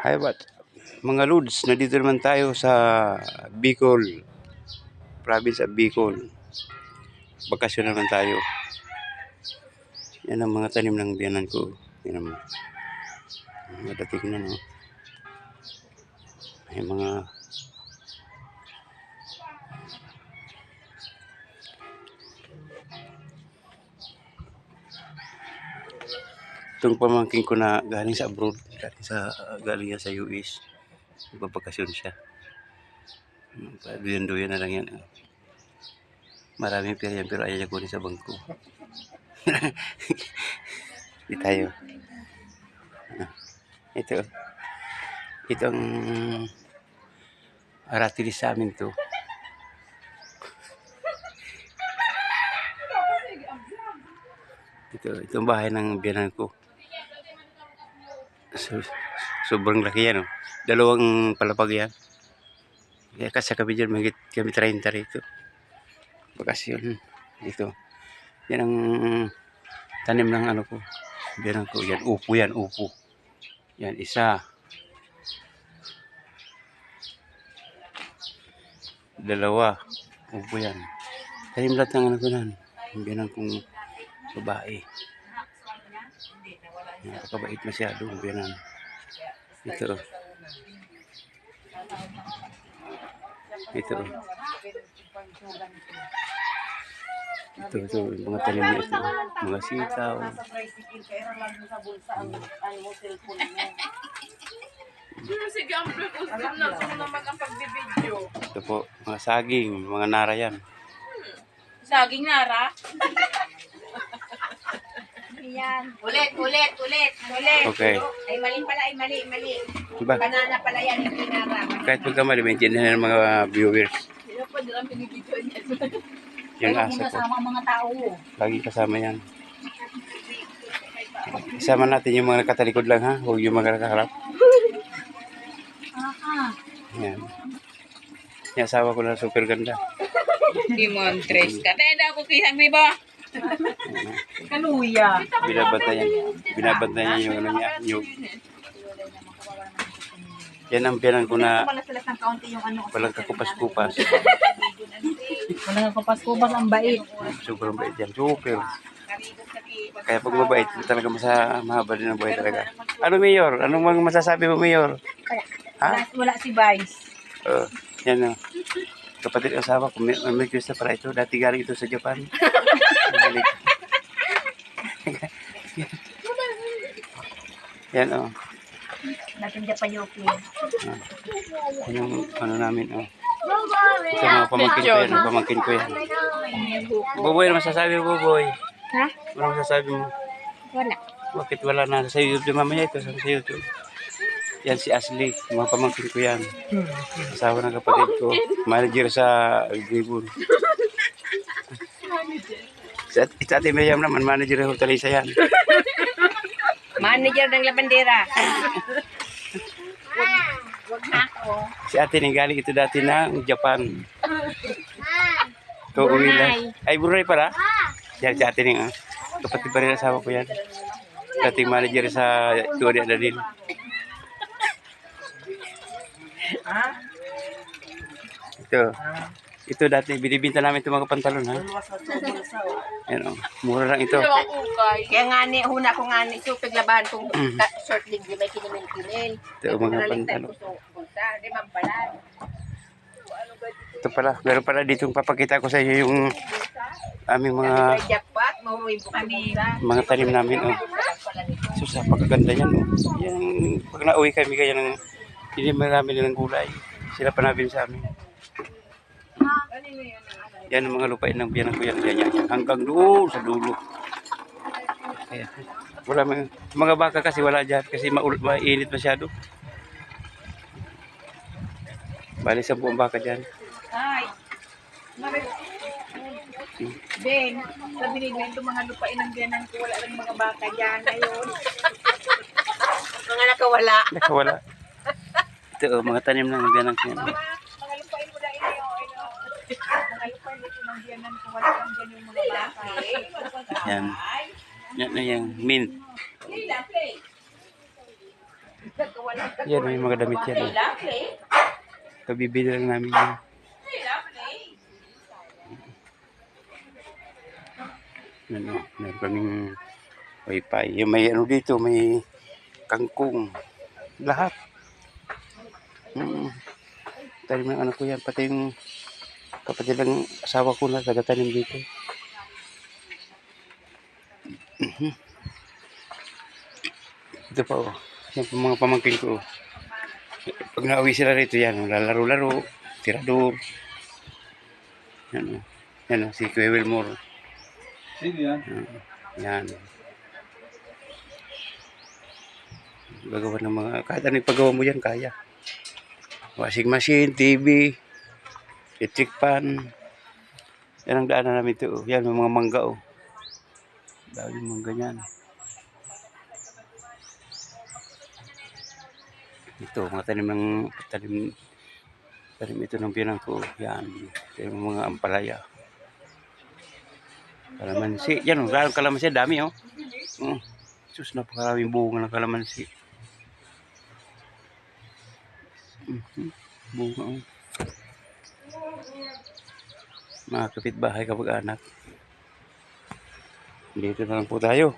Hi, what? Mga Lods, nandito naman tayo sa Bicol, province of Bicol. Bakasyon naman tayo. Yan ang mga tanim ng biyanan ko. Yan ang madating na, no? May mga itong pamangkin ko na galing sa abroad, galing yan sa US. Nagbabakasyon siya. Duyan-duyan na lang yan. Maraming pera yan pero ayaw niya kunin sa bangko. Di tayo. Itong aratilis sa amin to. Itong bahay ng biyanan ko. Sobrang laki yan, oh. Dalawang palapag yan. Kaya kasi kami dyan, mahigit kami 30 rito. Bakasyon dito. Yan ang tanim ng ano ko. Biyanan ko. Yan, upo yan, upo. Yan, isa. Dalawa. Upo yan. Tanim lahat ng ano ko nan. Biyanan kong babae. Nakakabait masyado ang biyanan. Ito. Ito. Ito, mga tanim niya ito. Mga sitaw. Ito po, mga saging, mga nara yan. Saging nara? Yan. Ulit. Okay. Ay, mali pala, mali. Diba? Banana pala yan, hindi nara. Kahit pagkamali, maintindihan ng mga viewers. Sino pa nilang pinibidyo niya? Yung asa ko. Kasama mga tao. Lagi kasama yan. Isama natin yung mga nakatalikod lang, ha? Huwag yung mga nakaharap. Yan. Yung asawa ko na super ganda. Demontres ka. Tayo daw ko kisang di ba? Kaluya. Binabantayan yung ano niya. Yan ang biyanan ko na walang kakupas-kupas. Walang kakupas-kupas, ang bait. Sobrang bait yan. Super. Kaya pag mabait, talaga mahaba din ang buhay talaga. Ano, Mayor? Anong mga masasabi mo, Mayor? Ha? Wala si Vice. Yan, kapatid asawa ko, may gusto para ito. Dati galing ito sa Japan. Yan, oh. Natin Japan-Yoki. Yan yung ano namin, oh. Ito mga pamangkin ko yan. Buboy, ano masasabi mo, Buboy? Ha? Ano masasabi mo? Wala. Bakit wala na sa YouTube mamaya ito? Sa YouTube. Yan si Ashley, mga pamangkin ko yan. Asawa ng kapatid ko. Manager sa Gribon. Sa Ate Mayam naman, manager ng Hortalisa yan. Manager ng Labandera. Wag na ako. Si Ate galing ito dati ng Japan. Ito uwi lang. Ay, Brunei pala? Yan si Ate Ning. Kapatid pa rin asawa ko yan. Dating manager sa Tuwadi Adadin. Ito dati binibinta namin itong mga pantalon, ha. Yan, oh. Mura lang ito. Kaya nga ni, huna ko nga ni, so paglabahan kong short leg, di may kinimil-kinil. Ito mga pantalon. Di mampalan. Ito pala, meron pala dito papakita ko sa iyo yung aming mga Jackpot, mahuwi po kami. mga tanim namin, oh. Susa, pagkaganda yan, oh. Yan, pag nauwi kami kaya ng hindi marami ng gulay. Sila pa namin sa amin. Yan ang mga lupain ng biyanan ko yan. Yan. Hanggang doon sa dulo. Kaya, wala mga baka kasi wala dyan. Kasi mainit masyado. Bali 10 baka dyan. Ay. Ben, sabi ni Gwen, itong mga lupain ng biyanan ko, wala lang mga baka dyan ngayon. Mga nakawala. Nakawala. Ito, mga tanim ng biyanan ko yan. Mga lupain mo dahil yun. Mga lupain dito ng biyanan ko, wala lang dyan yung mga baka. Yan. Yan na yung mint. Nagkawalan ka. Yan, may mga damit yan. Oh. Lovely. Kabibili lang namin yan. Lovely. Ano, meron kaming wifi. Yung may ano dito, may kangkong. Lahat. Tanim ng anak ko yan. Pati yung kapatid ng asawa ko na taga-tanim dito. Ito pa oh. Yan po mga pamangkin ko. Pag nauwi sila rito yan, lalaro-laro, tirador. Yan oh. Yan oh, si Kuya Wilmore. Sino yan? Yan. Gagawa ng mga, kahit ano ipagawa mo yan, kaya. Washing machine, TV, electric fan. Yan ang daanan namin ito. Yan, may mga mangga oh. Dami mangga niyan. Ito, mga tanim ito ng pinang ko. Yan, ito yung mga ampalaya. Kalamansi. Yan, oh, kalamansi, dami oh. Sus, napakaraming bunga ng kalamansi. Bunga oh. Mga kapitbahay kapag anak. Dito na lang po tayo.